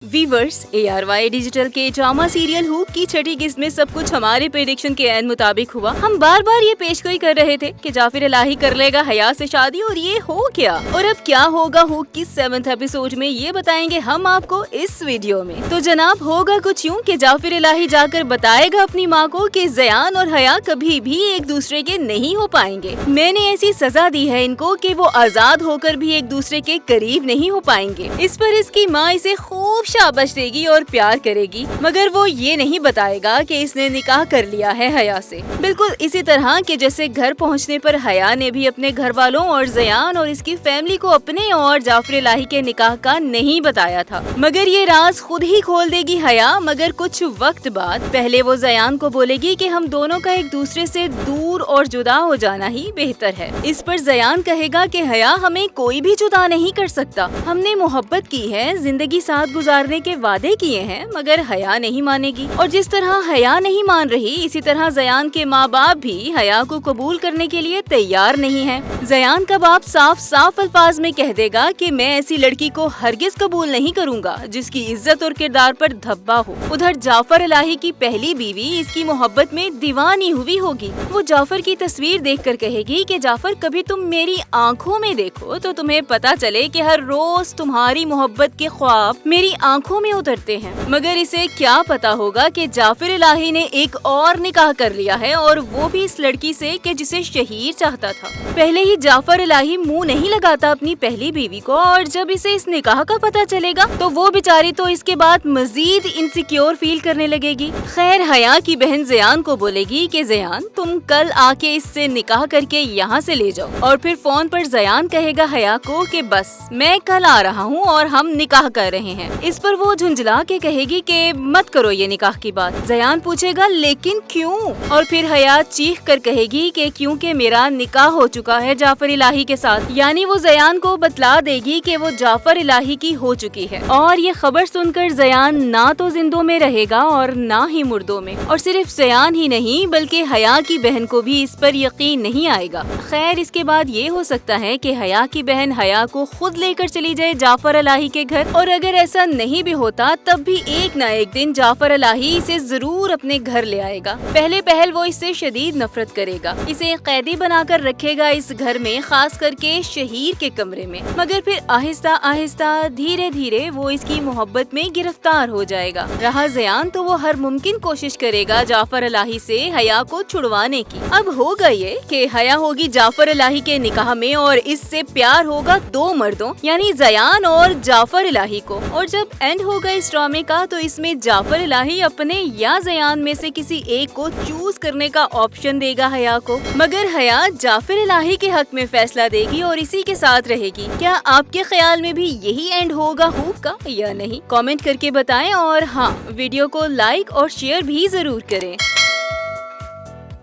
Viewers ARY digital के drama serial hook की छठी किस्त में सब कुछ हमारे प्रेडिक्शन के एन मुताबिक हुआ। हम बार बार ये पेशगोई कर रहे थे कि जाफिर इलाही कर लेगा हया से शादी, और ये हो गया। और अब क्या होगा हुक की 7th एपिसोड में, ये बताएंगे हम आपको इस वीडियो में। तो जनाब होगा कुछ यूँ कि जाफिर इलाही जाकर बताएगा अपनी माँ को कि ज़यान और हया कभी भी एक दूसरे के नहीं हो पाएंगे। मैंने ऐसी सजा दी है इनको कि वो आजाद होकर भी एक दूसरे के करीब नहीं हो पाएंगे। इस पर इसकी माँ इसे खूब शाबाश देगी और प्यार करेगी, मगर वो ये नहीं बताएगा कि इसने निकाह कर लिया है हया से। बिल्कुल इसी तरह के जैसे घर पहुंचने पर हया ने भी अपने घर वालों और ज़यान और इसकी फैमिली को अपने और जाफिर इलाही के निकाह का नहीं बताया था, मगर ये राज खुद ही खोल देगी हया। मगर कुछ वक्त बाद पहले वो ज़यान को बोलेगी कि हम दोनों का एक दूसरे से दूर और जुदा हो जाना ही बेहतर है। इस पर ज़यान कहेगा कि हया हमें कोई भी जुदा नहीं कर सकता, हमने मोहब्बत की है, जिंदगी साथ गुजारने के वादे किए हैं, मगर हया नहीं मानेगी। और जिस तरह हया नहीं मान रही, इसी तरह ज़यान के माँ बाप भी हया को कबूल करने के लिए तैयार नहीं है। ज़यान का बाप साफ साफ अल्फाज में कह देगा कि मैं ऐसी लड़की को हरगिज कबूल नहीं करूँगा जिसकी इज्जत और किरदार पर धब्बा हो। उधर जाफर इलाही की पहली बीवी इसकी मोहब्बत में दीवानी हुई होगी। वो जाफर की तस्वीर देखकर कहेगी कि जाफर कभी तुम मेरी आँखों में देखो तो तुम्हें पता चले कि हर रोज तुम्हारी मोहब्बत के ख्वाब मेरी आँखों में उतरते हैं। मगर इसे क्या पता होगा कि जाफिर इलाही ने एक और निकाह कर लिया है, और वो भी इस लड़की से कि जिसे शहीर चाहता था। पहले ही जाफर इलाही मुंह नहीं लगाता अपनी पहली बीवी को, और जब इसे इस निकाह का पता चलेगा तो वो बेचारी तो इसके बाद मजीद इनसिक्योर फील करने लगेगी। खैर हया की बहन ज़यान को बोलेगी कि ज़यान तुम कल आके इससे निकाह करके यहाँ से ले जाओ। और फिर फोन पर ज़यान कहेगा हया को कि बस मैं कल आ रहा हूँ और हम निकाह कर रहे हैं। इस पर वो झुंझला के कहेगी कि मत करो ये निकाह की बात। ज़यान पूछेगा लेकिन क्यों? और फिर हया चीख कर कहेगी कि क्योंकि मेरा निकाह हो चुका है जाफर इलाही के साथ। यानी वो ज़यान को बतला देगी कि वो जाफर इलाही की हो चुकी है। और ये खबर सुनकर ज़यान ना तो जिंदों में रहेगा और ना ही मुर्दों में। और सिर्फ ज़यान ही नहीं बल्कि हया की बहन को भी इस पर यकीन नहीं आएगा। खैर इसके बाद ये हो सकता है कि हया की बहन हया को खुद लेकर चली जाए जाफर इलाही के घर, और अगर ऐसा नहीं भी होता तब भी एक ना एक दिन जाफर इलाही इसे जरूर अपने घर ले आएगा। पहले पहल वो इससे शदीद नफरत करेगा, इसे कैदी बनाकर रखेगा इस घर में, खास करके शहीर के कमरे में। मगर फिर आहिस्ता आहिस्ता धीरे धीरे वो इसकी मोहब्बत में गिरफ्तार हो जाएगा। रहा ज़यान तो वो हर मुमकिन कोशिश करेगा जाफर इलाही से हया को छुड़वाने की। अब होगा ये कि हया होगी जाफर इलाही के निकाह में, और इससे प्यार होगा दो मर्दों यानी ज़यान और जाफर इलाही को। और जब एंड होगा इस ड्रामे का तो इसमें जाफर इलाही अपने या ज़यान में से किसी एक को चूज करने का ऑप्शन देगा हया को, मगर हया जाफर इलाही के हक में फैसला देगी और इसी के साथ रहेगी। क्या आपके ख्याल में भी यही एंड होगा हुक का या नहीं? कमेंट करके बताएं, और हाँ वीडियो को लाइक और शेयर भी जरूर करें।